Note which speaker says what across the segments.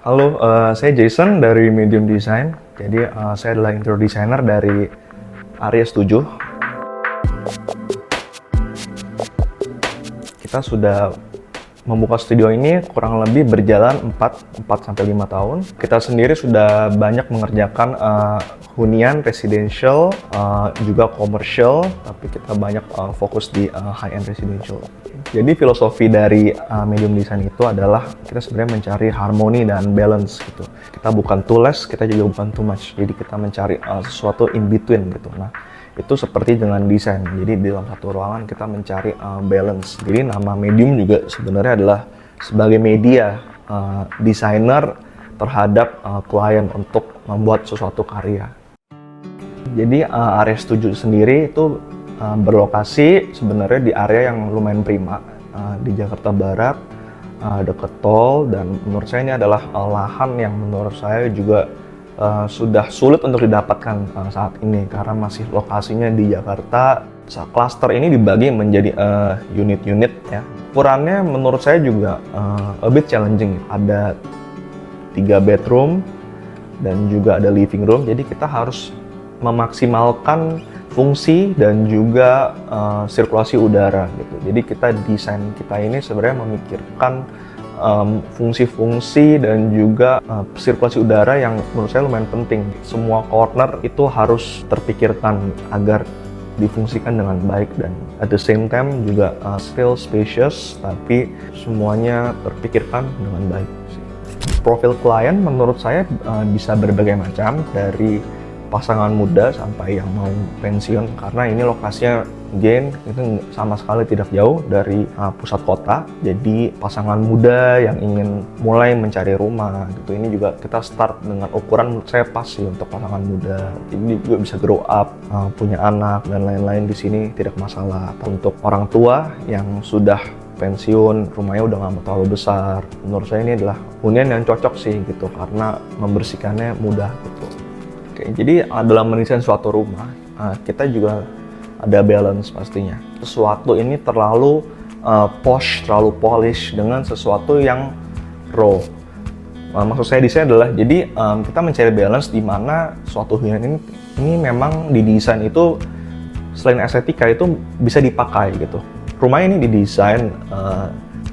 Speaker 1: Halo, saya Jason dari Medium Design. Jadi saya adalah interior designer dari Area 7. Kita sudah membuka studio ini kurang lebih berjalan 4-5 tahun. Kita sendiri sudah banyak mengerjakan hunian, residential, juga commercial, tapi kita banyak fokus di high-end residential. Jadi filosofi dari Medium Design itu adalah kita sebenarnya mencari harmoni dan balance gitu. Kita bukan too less, kita juga bukan too much. Jadi kita mencari sesuatu in between gitu. Nah, itu seperti dengan desain. Jadi di dalam satu ruangan kita mencari balance. Jadi nama Medium juga sebenarnya adalah sebagai media desainer terhadap klien untuk membuat sesuatu karya. Jadi area studio sendiri itu berlokasi sebenarnya di area yang lumayan prima di Jakarta Barat, dekat tol, dan menurut saya ini adalah lahan yang menurut saya juga sudah sulit untuk didapatkan saat ini karena masih lokasinya di Jakarta. Cluster ini dibagi menjadi unit-unit ya. Ukurannya menurut saya juga a bit challenging. Ada 3 bedroom dan juga ada living room. Jadi kita harus memaksimalkan fungsi dan juga sirkulasi udara gitu. Jadi desain kita ini sebenarnya memikirkan fungsi-fungsi dan juga sirkulasi udara yang menurut saya lumayan penting. Semua corner itu harus terpikirkan agar difungsikan dengan baik dan at the same time juga still spacious, tapi semuanya terpikirkan dengan baik. Profil klien menurut saya bisa berbagai macam, dari pasangan muda sampai yang mau pensiun, karena ini lokasinya itu sama sekali tidak jauh dari pusat kota. Jadi pasangan muda yang ingin mulai mencari rumah gitu, ini juga kita start dengan ukuran menurut saya pas sih untuk pasangan muda. Jadi juga bisa grow up, punya anak dan lain-lain di sini tidak masalah. Untuk orang tua yang sudah pensiun, rumahnya udah nggak terlalu besar, menurut saya ini adalah hunian yang cocok sih gitu, karena membersihkannya mudah gitu. Jadi dalam mendesain suatu rumah, kita juga ada balance pastinya. Sesuatu ini terlalu posh, terlalu polish dengan sesuatu yang raw. Maksud saya desain adalah, jadi kita mencari balance di mana suatu hunian ini memang didesain itu selain estetika itu bisa dipakai gitu. Rumah ini didesain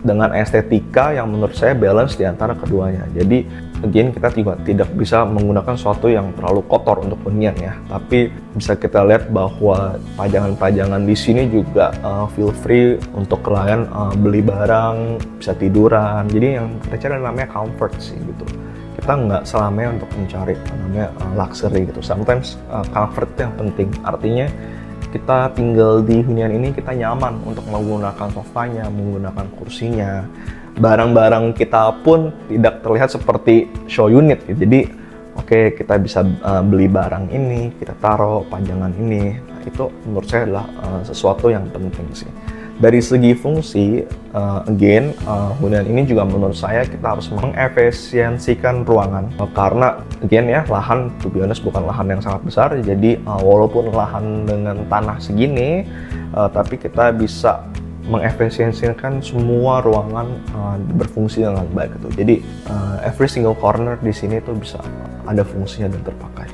Speaker 1: dengan estetika yang menurut saya balance di antara keduanya. Jadi again, kita juga tidak bisa menggunakan sesuatu yang terlalu kotor untuk hunian ya. Tapi bisa kita lihat bahwa pajangan-pajangan di sini juga feel free untuk klien beli barang, bisa tiduran. Jadi yang kita cari namanya comfort sih gitu. Kita nggak selamanya untuk mencari namanya luxury gitu. Sometimes comfort itu yang penting. Artinya kita tinggal di hunian ini kita nyaman untuk menggunakan sofanya, menggunakan kursinya. Barang-barang kita pun tidak terlihat seperti show unit gitu. Jadi oke, kita bisa beli barang ini, kita taruh pajangan ini. Nah, itu menurut saya adalah sesuatu yang penting sih. Dari segi fungsi, hunian ini juga menurut saya kita harus mengefisiensikan ruangan. Karena again ya, lahan to be honest bukan lahan yang sangat besar. Jadi walaupun lahan dengan tanah segini, tapi kita bisa mengefisiensikan semua ruangan berfungsi dengan baik gitu. Jadi every single corner di sini tuh bisa ada fungsinya dan terpakai.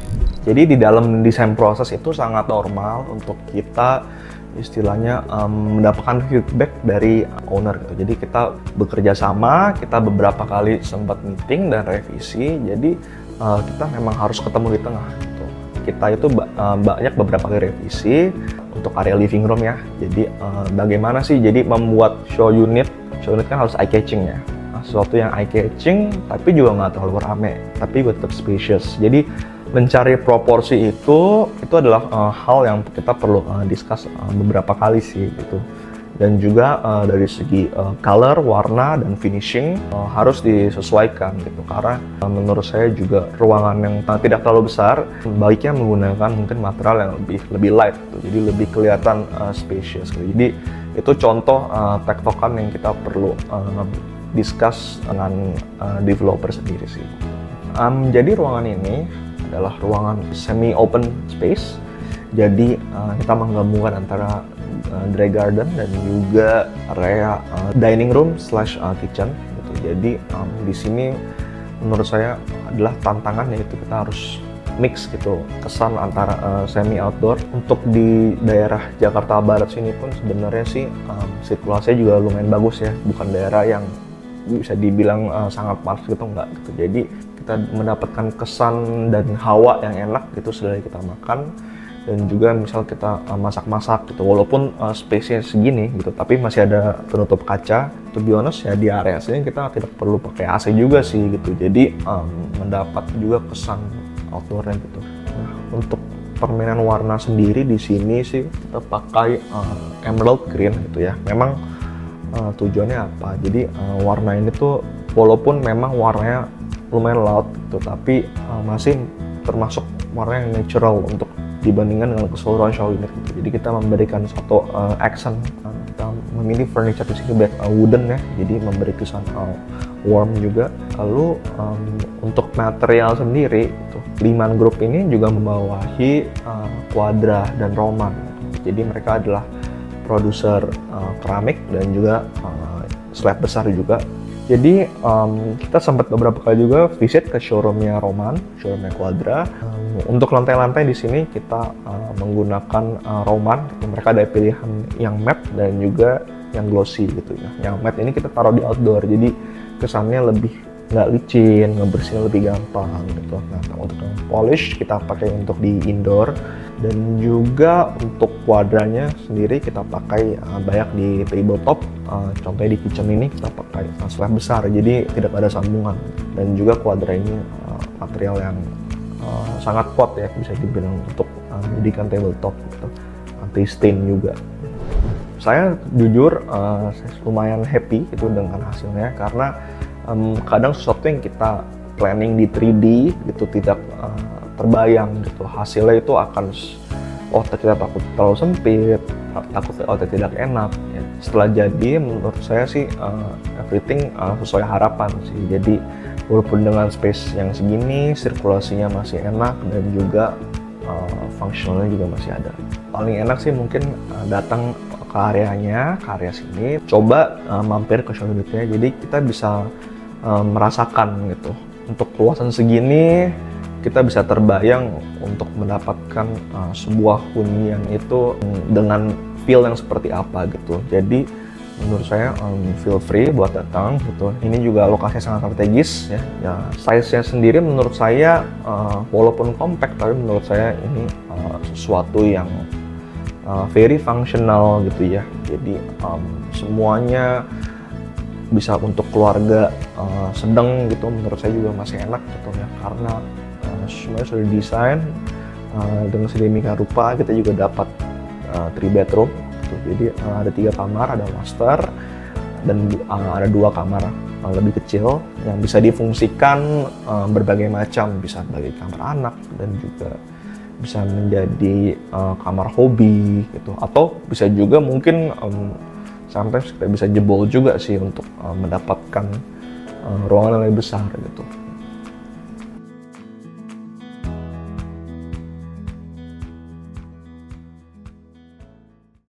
Speaker 1: Jadi di dalam desain proses itu sangat normal untuk kita istilahnya mendapatkan feedback dari owner gitu. Jadi kita bekerja sama, kita beberapa kali sempat meeting dan revisi. Jadi kita memang harus ketemu di tengah gitu. Kita itu banyak beberapa kali revisi untuk area living room ya. Jadi bagaimana sih jadi membuat show unit kan harus eye catching ya. Sesuatu yang eye catching tapi juga nggak terlalu rame, tapi tetap spacious. Jadi mencari proporsi itu adalah hal yang kita perlu discuss beberapa kali sih gitu. Dan juga dari segi color, warna, dan finishing harus disesuaikan gitu, karena menurut saya juga ruangan yang tidak terlalu besar baiknya menggunakan mungkin material yang lebih light gitu, jadi lebih kelihatan spacious gitu. Jadi itu contoh tektokan yang kita perlu discuss dengan developer sendiri sih. Jadi ruangan ini adalah ruangan semi open space. Jadi kita menggabungkan antara dry garden dan juga area dining room / kitchen gitu. Jadi di sini menurut saya adalah tantangan, yaitu kita harus mix gitu kesan antara semi outdoor. Untuk di daerah Jakarta Barat sini pun sebenarnya sih sirkulasinya juga lumayan bagus ya, bukan daerah yang bisa dibilang sangat panas gitu, enggak gitu. Jadi kita mendapatkan kesan dan hawa yang enak gitu setelah kita makan. Dan juga misal kita masak-masak gitu, walaupun space-nya segini gitu, tapi masih ada penutup kaca. To be honest ya, di area sini kita tidak perlu pakai AC juga sih gitu, jadi mendapat juga kesan outdoor-nya gitu. Nah, untuk permainan warna sendiri di sini sih kita pakai emerald green gitu ya. Memang tujuannya apa? Jadi warna ini tuh walaupun memang warnanya lumayan loud gitu, tapi masih termasuk warna yang natural untuk dibandingkan dengan keseluruhan show unit gitu. Jadi kita memberikan satu accent. Kita memilih furniture di sini wooden ya, jadi memberi kesan warm juga. Lalu untuk material sendiri itu Liman Group ini juga membawahi Quadra dan Roman. Jadi mereka adalah produser keramik dan juga slab besar juga. Jadi kita sempat beberapa kali juga visit ke showroomnya Roman, showroomnya Quadra. Untuk lantai-lantai di sini kita menggunakan Roman. Mereka ada pilihan yang matte dan juga yang glossy gitu ya. Yang matte ini kita taruh di outdoor, jadi kesannya lebih nggak licin, ngebersihin lebih gampang gitu. Nah, untuk yang polish kita pakai untuk di indoor, dan juga untuk Quadranya sendiri kita pakai banyak di tabletop. Contohnya di kitchen ini kita pakai slab besar, jadi tidak ada sambungan. Dan juga Quadra ini material yang sangat kuat ya, bisa dibilang untuk menjadikan tabletop gitu. Anti stain juga. Saya jujur saya lumayan happy itu dengan hasilnya, karena kadang sesuatu yang kita planning di 3D gitu tidak terbayang gitu, hasilnya itu akan kita takut terlalu sempit, takut tidak enak ya. Setelah jadi menurut saya sih everything sesuai harapan sih. Jadi walaupun dengan space yang segini, sirkulasinya masih enak dan juga fungsionalnya juga masih ada. Paling enak sih mungkin datang ke areanya, ke area sini, coba mampir ke show unitnya, jadi kita bisa merasakan gitu. Untuk luasan segini, kita bisa terbayang untuk mendapatkan sebuah hunian itu dengan feel yang seperti apa gitu. Jadi menurut saya feel free buat datang gitu. Ini juga lokasinya sangat strategis ya. Size-nya sendiri menurut saya walaupun compact, tapi menurut saya ini sesuatu yang very functional gitu ya. Jadi semuanya bisa untuk keluarga sedang gitu, menurut saya juga masih enak gitu ya, karena semuanya sudah didesain dengan sedemikian rupa. Kita juga dapat 3 bedroom gitu. Jadi ada 3 kamar, ada master, dan ada 2 kamar lebih kecil yang bisa difungsikan berbagai macam, bisa sebagai kamar anak dan juga bisa menjadi kamar hobi gitu, atau bisa juga mungkin sometimes kita bisa jebol juga sih untuk mendapatkan ruangan yang lebih besar gitu.